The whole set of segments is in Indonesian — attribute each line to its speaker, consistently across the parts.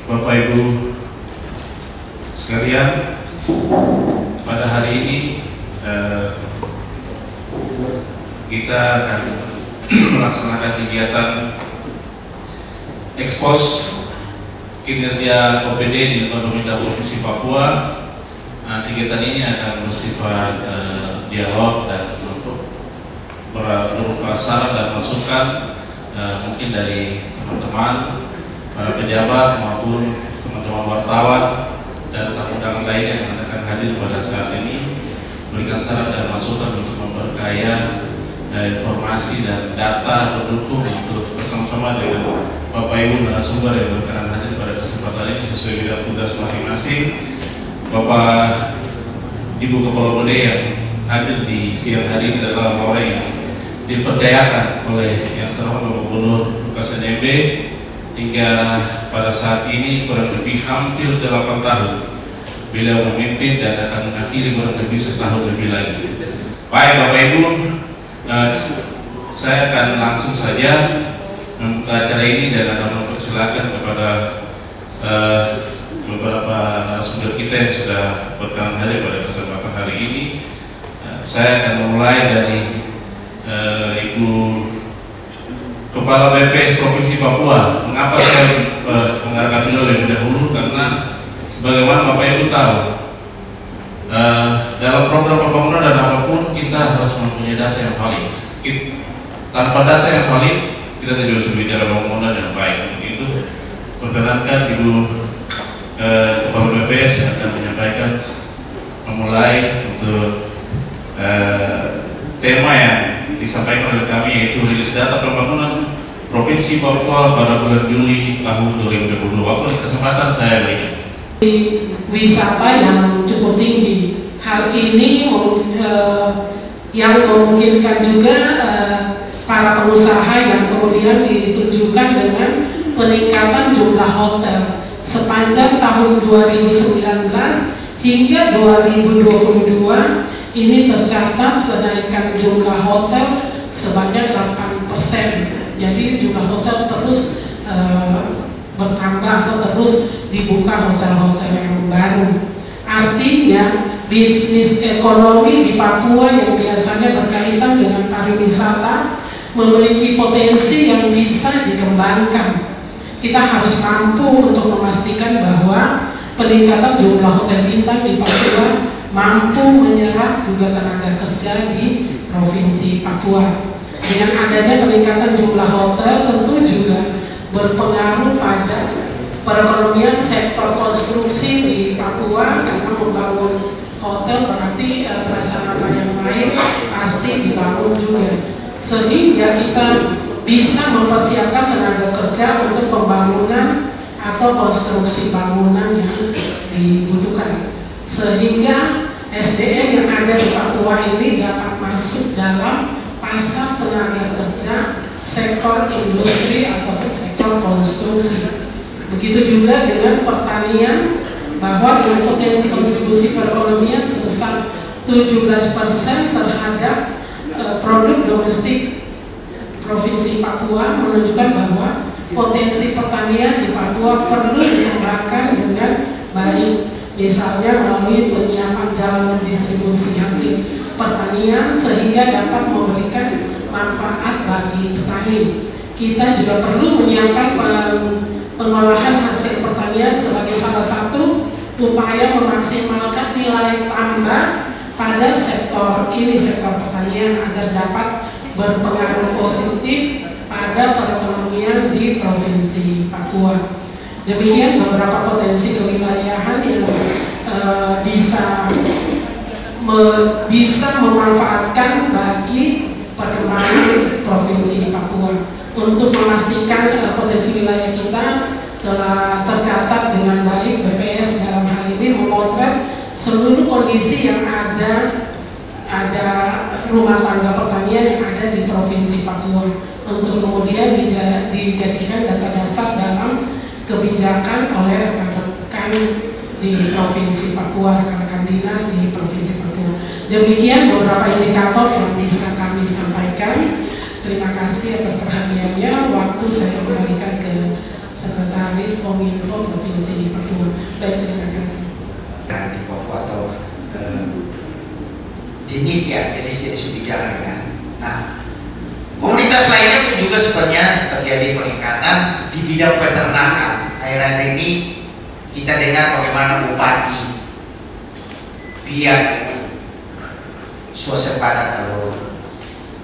Speaker 1: Bapak Ibu sekalian, pada hari ini kita akan melaksanakan kegiatan ekspos kinerja OPD di pemerintah Provinsi Papua. Kegiatan ini akan bersifat dialog dan berupa saran dan masukan mungkin dari teman-teman, para pejabat maupun teman-teman wartawan dan tamu-tamu lainnya yang akan hadir pada saat ini, memberikan saran dan masukan untuk memperkaya informasi dan data pendukung untuk bersama-sama dengan Bapak Ibu narasumber yang berkenan hadir pada kesempatan ini sesuai bidang tugas masing-masing. Bapak Ibu Kepala OPD yang hadir di siang hari ini adalah orang yang dipercayakan oleh yang terhormat Gubernur Lukas NMB hingga pada saat ini kurang lebih hampir 8 tahun beliau memimpin dan akan mengakhiri kurang lebih setahun lebih lagi. Baik Bapak Ibu, saya akan langsung saja membuka acara ini dan akan mempersilakan kepada beberapa narasumber kita yang sudah berkenan hadir pada kesempatan hari ini. Saya akan memulai dari Ibu Kepala BPS Provinsi Papua. Mengapa saya mengangkat beliau lebih dahulu? Karena sebagaimana Bapak Ibu tahu, dalam program pembangunan dan apapun kita harus mempunyai data yang valid. Tanpa data yang valid kita tidak bisa bicara pembangunan yang baik. Untuk itu perkenankan Ibu Kepala BPS akan menyampaikan memulai untuk tema yang disampaikan oleh kami, yaitu rilis data pembangunan Provinsi Papua pada bulan Juli tahun 2020. Waktu kesempatan saya berikan.
Speaker 2: Wisata yang cukup tinggi. Hal ini yang memungkinkan juga para pengusaha yang kemudian ditunjukkan dengan peningkatan jumlah hotel sepanjang tahun 2019 hingga 2022. Ini tercatat kenaikan jumlah hotel sebanyak 8%. Jadi jumlah hotel terus bertambah atau terus dibuka hotel-hotel yang baru. Artinya bisnis ekonomi di Papua yang biasanya berkaitan dengan pariwisata memiliki potensi yang bisa dikembangkan. Kita harus mampu untuk memastikan bahwa peningkatan jumlah hotel bintang di Papua mampu menyerap juga tenaga kerja di Provinsi Papua. Dengan adanya peningkatan jumlah hotel tentu juga berpengaruh pada perekonomian sektor konstruksi di Papua, karena membangun hotel berarti prasarana yang lain pasti dibangun juga, sehingga kita bisa mempersiapkan tenaga kerja untuk pembangunan atau konstruksi bangunan yang dibutuhkan, sehingga SDM yang ada di Papua ini dapat masuk dalam pasar tenaga kerja sektor industri atau sektor konstruksi. Begitu juga dengan pertanian, bahwa dengan potensi kontribusi perekonomian sebesar 17% terhadap produk domestik Provinsi Papua, menunjukkan bahwa potensi pertanian di Papua perlu dikembangkan dengan baik. Misalnya melalui penyiapan jalur distribusi hasil pertanian sehingga dapat memberikan manfaat bagi petani. Kita juga perlu menyiapkan pengolahan hasil pertanian sebagai salah satu upaya memaksimalkan nilai tambah pada sektor ini, sektor pertanian, agar dapat berpengaruh positif pada perekonomian di Provinsi Papua. Demikian beberapa potensi kewilayahan yang bisa memanfaatkan bagi perkembangan Provinsi Papua. Untuk memastikan potensi wilayah kita telah tercatat dengan baik, BPS dalam hal ini memotret seluruh kondisi yang ada rumah tangga pertanian yang ada di Provinsi Papua, untuk kemudian dijadikan data dasar dalam kebijakan oleh rekan-rekan di Provinsi Papua, rekan-rekan dinas di Provinsi Papua. Demikian beberapa indikator yang bisa kami sampaikan. Terima kasih atas perhatiannya. Waktu saya kembalikan ke Sekretaris Kominfo Provinsi Papua. Baik, terima kasih.
Speaker 3: Dan di Papua atau jenis ubicara kan. Nah, komunitas lainnya pun juga sebenarnya terjadi peningkatan di bidang peternakan. Akhir-akhir ini kita dengar bagaimana bupati biak swasembada telur,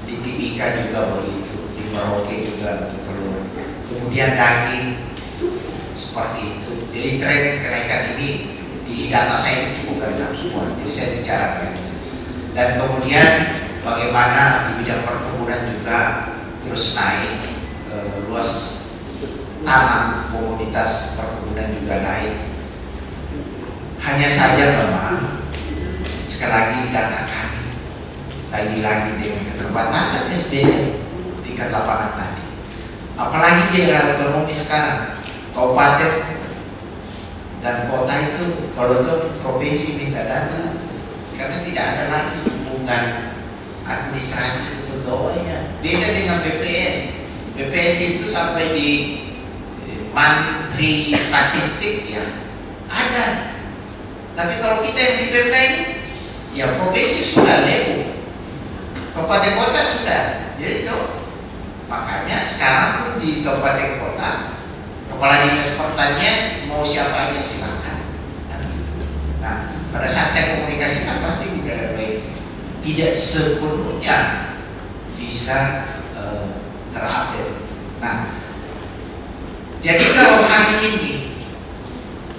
Speaker 3: di Timika juga begitu, di Merauke juga untuk telur. Kemudian daging seperti itu. Jadi tren kenaikan ini di data saya itu cukup banyak semua. Jadi saya bicarakan. Dan kemudian bagaimana di bidang perkebunan juga terus naik, luas tanam komunitas perkebunan juga naik. Hanya saja memang sekali lagi data kami lagi-lagi dengan keterbatasan SDM tingkat lapangan tadi. Apalagi di daerah otonomi sekarang, kabupaten dan kota itu kalau itu provinsi minta data karena tidak ada lagi hubungan administrasi pegawainya. Beda dengan BPS. BPS itu sampai di Menteri Statistik ya ada. Tapi kalau kita yang di Pemda ini, ya provinsi sudah level, kabupaten kota sudah. Jadi itu makanya sekarang pun di kabupaten kota kepala dinas pertanian mau siapa aja silakan. Nah, pada saat saya komunikasikan pasti udah baik, tidak sepenuhnya bisa terupdate. Nah, jadi kalau hari ini,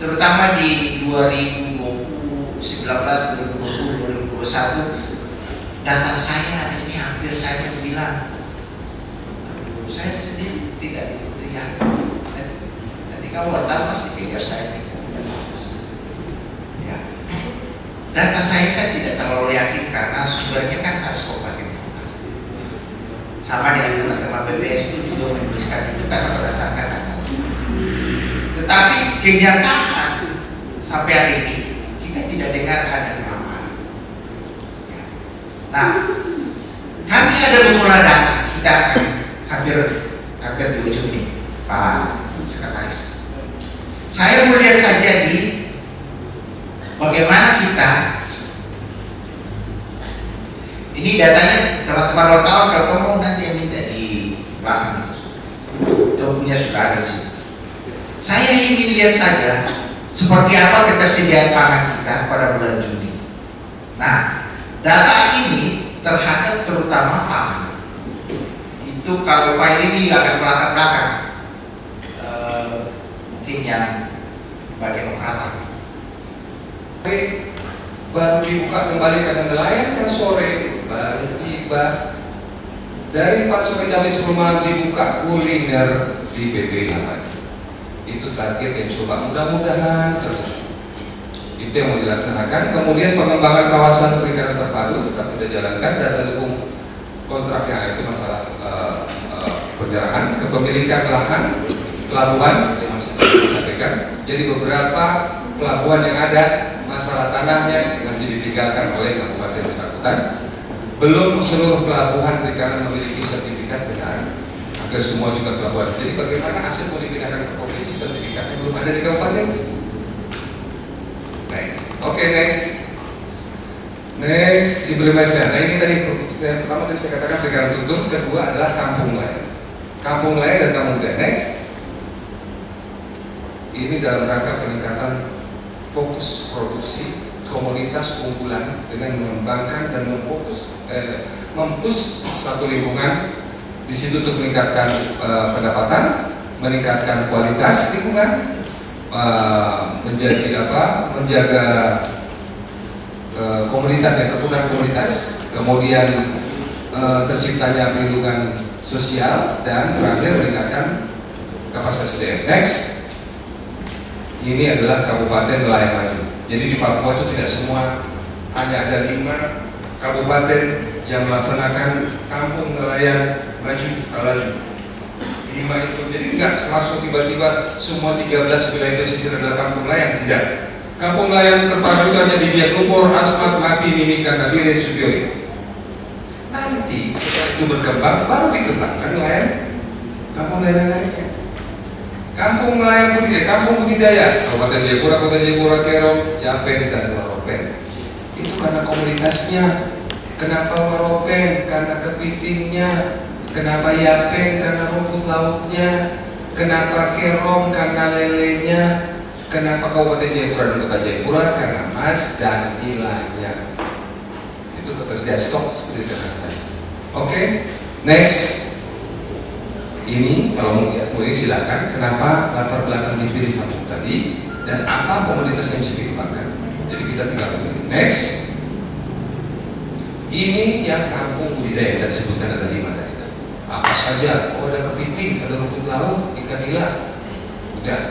Speaker 3: terutama di 2019, 2020, 2021, data saya ini hampir saya bilang, aduh, saya sendiri tidak begitu yakin. Nanti kamu wartawan pasti kejar saya. Data saya tidak terlalu yakin karena sumbernya kan harus kabupaten kota. Sama dengan teman-teman BPS pun juga menuliskan itu karena berdasarkan data. Tetapi kenyataan sampai hari ini kita tidak dengar ada kelamaran. Ya. Nah, kami ada mengolah data, kita akan hampir di ujung nih, Pak Sekretaris. Saya melihat saja di bagaimana kita ini datanya teman-teman wartawan, kalau kamu nanti yang minta di belakang itu punya saudara sih. Saya ingin lihat saja seperti apa ketersediaan pangan kita pada bulan Juni. Nah, data ini terhadap terutama pangan. Itu kalau file ini akan belakang-belakang, mungkin yang bagian operator.
Speaker 4: Baru dibuka kembali karena nelayan kan sore baru tiba dari 4 sore jam 10 malam dibuka kuliner di BPH. Itu target yang coba mudah-mudahan terjadi. Itu yang mau dilaksanakan. Kemudian pengembangan kawasan perikanan terpadu tetap kita jalankan. Data dukung kontrak yang ada itu masalah penjarahan, kepemilikan lahan, pelabuhan yang masih disampaikan. Jadi beberapa pelabuhan yang ada masalah tanahnya masih ditinggalkan oleh kabupaten bersangkutan. Belum seluruh pelabuhan perikanan memiliki sertifikat benar, agar semua juga pelabuhan. Jadi bagaimana aset mau dipindahkan ke provinsi, sertifikatnya belum ada di kabupaten. Next, oke, next implementasi. Nah ini tadi yang pertama tadi saya katakan perikanan tuntun, kedua adalah kampung nelayan dan kampung nelayan. Next, ini dalam rangka peningkatan fokus produksi komunitas unggulan dengan mengembangkan dan mempush satu lingkungan di situ untuk meningkatkan pendapatan, meningkatkan kualitas lingkungan, menjaga komunitas yang terpunah komunitas, kemudian terciptanya perlindungan sosial, dan terakhir meningkatkan kapasitas SDM. Next. Ini adalah Kabupaten Nelayan Maju. Jadi di Papua itu tidak semua, hanya ada 5 kabupaten yang melaksanakan kampung nelayan maju. 5 itu, jadi nggak langsung tiba-tiba semua 13 wilayah pesisir adalah kampung nelayan, tidak. Kampung nelayan terpadu itu hanya di Biak Lumpur, Asmat, Mapi, Mimika, Nabire, Subiori. Nanti setelah itu berkembang, baru dikembangkan nelayan kampung nelayan lainnya. Kampung nelayan budidaya, kampung budidaya, Kabupaten Jayapura, Kota Jayapura, Kerom, Yapen, dan Waropen. Itu karena komunitasnya. Kenapa Waropen? Karena kepitingnya. Kenapa Yapen? Karena rumput lautnya. Kenapa Kerom? Karena lelenya. Kenapa Kabupaten Jayapura dan Kota Jayapura? Karena emas dan nilainya. Itu ketersediaan stok seperti kata tadi. Oke, next. Ini kalau mau lihat, boleh silakan. Kenapa latar belakang dipilih kampung tadi dan apa komoditas yang bisa dikembangkan? Jadi kita tinggal memilih. Next. Ini yang kampung budidaya yang tadi sebutkan ada 5 tadi. Apa saja? Oh, ada kepiting, ada rumput laut, ikan nila. Udah.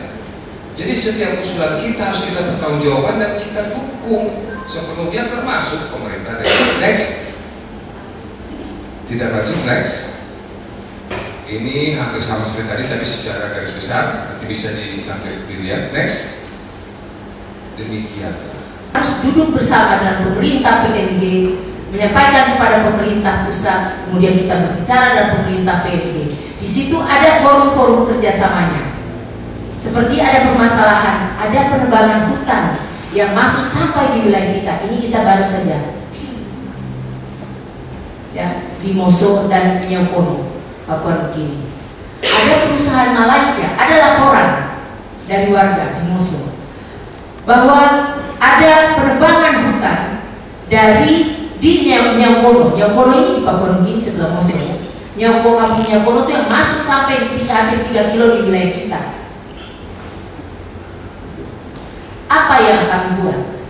Speaker 4: Jadi setiap usulan kita harus kita bertanggung dan kita dukung sepenuhnya, termasuk pemerintah daerah. Next. Tidak lanjut. Next. Ini hampir sama seperti tadi, tapi secara garis besar nanti bisa disampai dilihat. Next. Demikian.
Speaker 5: Harus duduk bersama dengan pemerintah PNG, menyampaikan kepada pemerintah pusat, kemudian kita berbicara dengan pemerintah PNG. Di situ ada forum-forum kerjasamanya. Seperti ada permasalahan, ada penebangan hutan yang masuk sampai di wilayah kita. Ini kita baru saja, ya, di Moso dan Nyakono, Papua Nugini. Ada perusahaan Malaysia, ada laporan dari warga di Moso bahwa ada penebangan hutan di Nyakono. Nyakono ini di Papua Nugini sebelah Moso. Nyakono, kampung Nyakono itu yang masuk sampai di hampir 3 kilo di wilayah kita. Apa yang kami buat?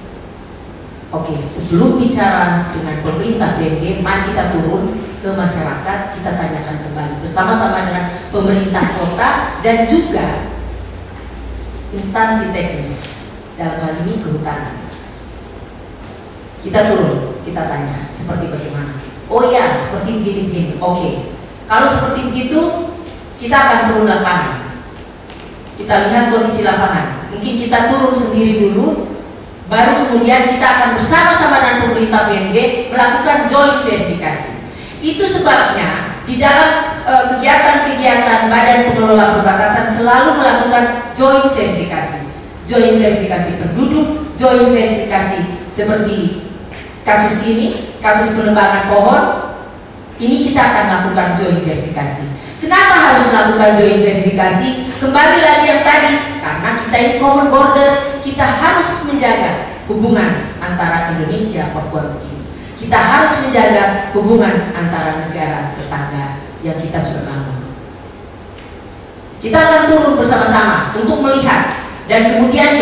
Speaker 5: Oke, sebelum bicara dengan pemerintah PNG, mari kita turun ke masyarakat, kita tanyakan kembali bersama-sama dengan pemerintah kota dan juga instansi teknis, dalam hal ini kehutanan. Kita turun, kita tanya seperti bagaimana. Oh ya, seperti begini-begini. Oke, kalau seperti begitu kita akan turun lapangan. Kita lihat kondisi lapangan. Mungkin kita turun sendiri dulu, baru kemudian kita akan bersama-sama dengan pemerintah PNG melakukan joint verifikasi. Itu sebabnya di dalam kegiatan-kegiatan Badan Pengelola Perbatasan selalu melakukan joint verifikasi. Joint verifikasi penduduk, joint verifikasi seperti kasus ini, kasus penebangan pohon. Ini kita akan lakukan joint verifikasi. Kenapa harus melakukan joint verifikasi? Kembali lagi yang tadi, karena kita ini common border, kita harus menjaga hubungan antara Indonesia dan Papua Nugini. Kita harus menjaga hubungan antara negara tetangga yang kita sudah bangun. Kita akan turun bersama-sama untuk melihat, dan kemudian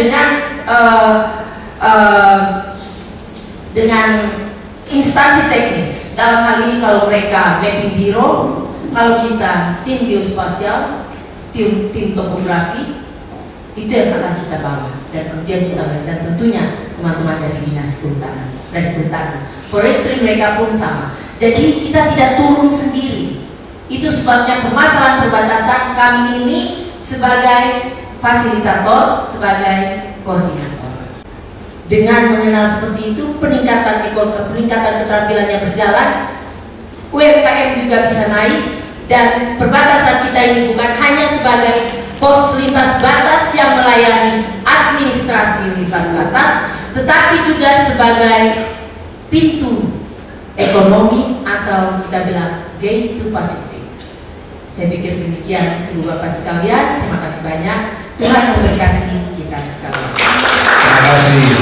Speaker 5: dengan instansi teknis. Dalam hal ini kalau mereka mapping bureau, kalau kita tim geospasial, tim topografi, itu yang akan kita bawa dan kemudian kita lihat, dan tentunya teman-teman dari dinas kehutanan, dari kehutanan, forestry mereka pun sama. Jadi kita tidak turun sendiri. Itu sebabnya permasalahan perbatasan kami ini sebagai fasilitator, sebagai koordinator. Dengan mengenal seperti itu, peningkatan keterampilannya berjalan, UMKM juga bisa naik. Dan perbatasan kita ini bukan hanya sebagai pos lintas batas yang melayani administrasi lintas batas, tetapi juga sebagai pintu ekonomi atau kita bilang gate to Pacific. Saya pikir demikian Ibu Bapak sekalian. Terima kasih banyak. Tuhan memberkati kita sekalian.
Speaker 4: Terima kasih.